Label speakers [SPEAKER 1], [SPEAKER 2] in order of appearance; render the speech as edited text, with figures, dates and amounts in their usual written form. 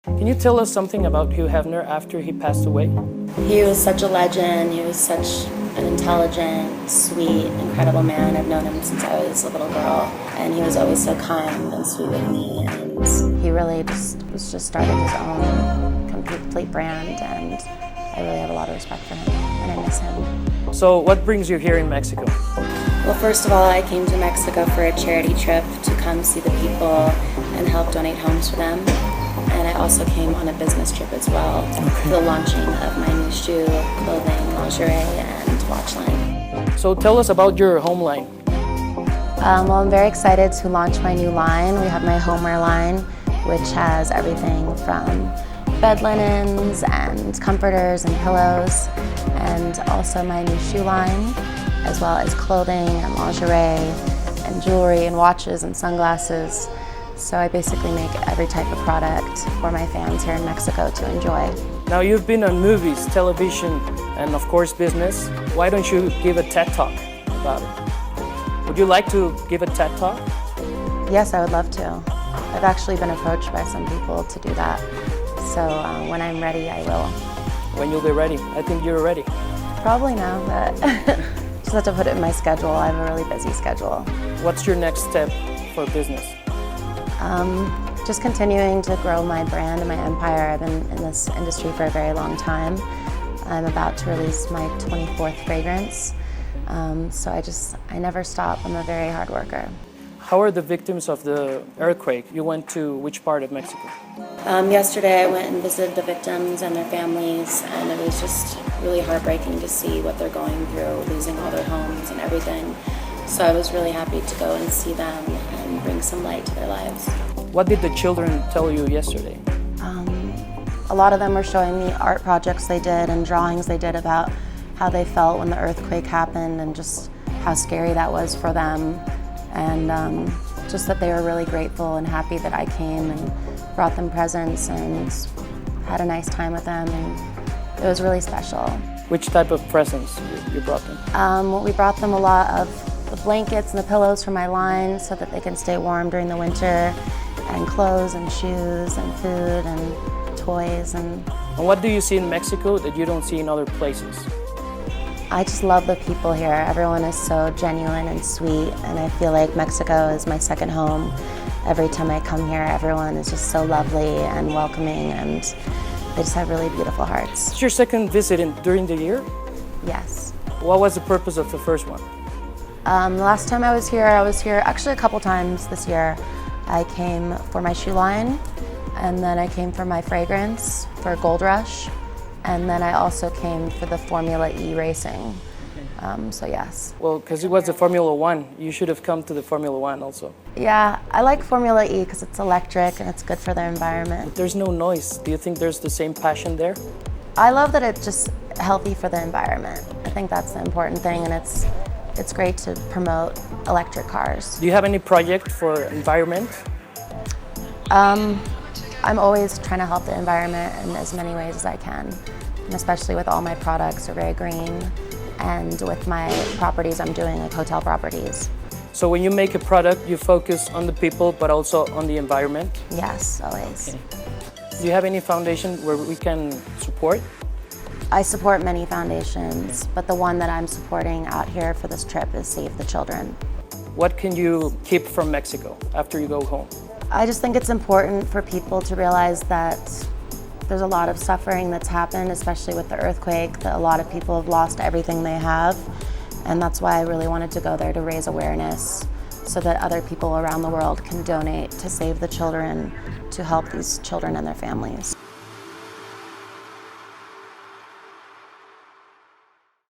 [SPEAKER 1] Can you tell us something about Hugh Hefner after he passed away?
[SPEAKER 2] He was such a legend. He was such an intelligent, sweet, incredible man. I've known him since I was a little girl, and he was always so kind and sweet with me. And he really just started his own complete brand, and I really have a lot of respect for him, and I miss him.
[SPEAKER 1] So what brings you here in Mexico?
[SPEAKER 2] Well, first of all, I came to Mexico for a charity trip to come see the people and help donate homes for them. And I also came on a business trip as well for the launching of my new shoe, clothing, lingerie, and watch line.
[SPEAKER 1] So tell us about your home line.
[SPEAKER 2] Well, I'm very excited to launch my new line. We have my homeware line, which has everything from bed linens and comforters and pillows, and also my new shoe line, as well as clothing and lingerie and jewelry and watches and sunglasses. So I basically make every type of product for my fans here in Mexico to enjoy.
[SPEAKER 1] Now you've been on movies, television, and of course business. Why don't you give a TED Talk about it? Would you like to give a TED Talk?
[SPEAKER 2] Yes, I would love to. I've actually been approached by some people to do that. So when I'm ready, I will.
[SPEAKER 1] When you'll be ready? I think you're ready.
[SPEAKER 2] Probably now, but just have to put it in my schedule. I have a really busy schedule.
[SPEAKER 1] What's your next step for business?
[SPEAKER 2] Just continuing to grow my brand and my empire. I've been in this industry for a very long time. I'm about to release my 24th fragrance. So I never stop. I'm a very hard worker.
[SPEAKER 1] How are the victims of the earthquake? You went to which part of Mexico?
[SPEAKER 2] Yesterday I went and visited the victims and their families, and it was just really heartbreaking to see what they're going through, losing all their homes and everything. So I was really happy to go and see them and bring some light to their lives.
[SPEAKER 1] What did the children tell you yesterday?
[SPEAKER 2] A lot of them were showing me art projects they did and drawings they did about how they felt when the earthquake happened and just how scary that was for them. And just that they were really grateful and happy that I came and brought them presents and had a nice time with them, and it was really special.
[SPEAKER 1] Which type of presents you brought them?
[SPEAKER 2] We brought them a lot of the blankets and the pillows from my line so that they can stay warm during the winter, and clothes and shoes and food and toys. And
[SPEAKER 1] what do you see in Mexico that you don't see in other places?
[SPEAKER 2] I just love the people here. Everyone is so genuine and sweet, and I feel like Mexico is my second home. Every time I come here, everyone is just so lovely and welcoming, and they just have really beautiful hearts.
[SPEAKER 1] It's your second visit during the year?
[SPEAKER 2] Yes.
[SPEAKER 1] What was the purpose of the first one?
[SPEAKER 2] The last time I was here actually a couple times this year. I came for my shoe line, and then I came for my fragrance for Gold Rush, and then I also came for the Formula E racing. So yes.
[SPEAKER 1] Well, because it was the Formula One, you should have come to the Formula One also.
[SPEAKER 2] Yeah, I like Formula E because it's electric and it's good for the environment.
[SPEAKER 1] But there's no noise. Do you think there's the same passion there?
[SPEAKER 2] I love that it's just healthy for the environment. I think that's the important thing, and it's great to promote electric cars.
[SPEAKER 1] Do you have any project for environment?
[SPEAKER 2] I'm always trying to help the environment in as many ways as I can, and especially with all my products are very green, and with my properties I'm doing like hotel properties.
[SPEAKER 1] So when you make a product, you focus on the people but also on the environment?
[SPEAKER 2] Yes, always.
[SPEAKER 1] Okay. Do you have any foundation where we can support?
[SPEAKER 2] I support many foundations, but the one that I'm supporting out here for this trip is Save the Children.
[SPEAKER 1] What can you keep from Mexico after you go home?
[SPEAKER 2] I just think it's important for people to realize that there's a lot of suffering that's happened, especially with the earthquake, that a lot of people have lost everything they have. And that's why I really wanted to go there, to raise awareness so that other people around the world can donate to Save the Children, to help these children and their families.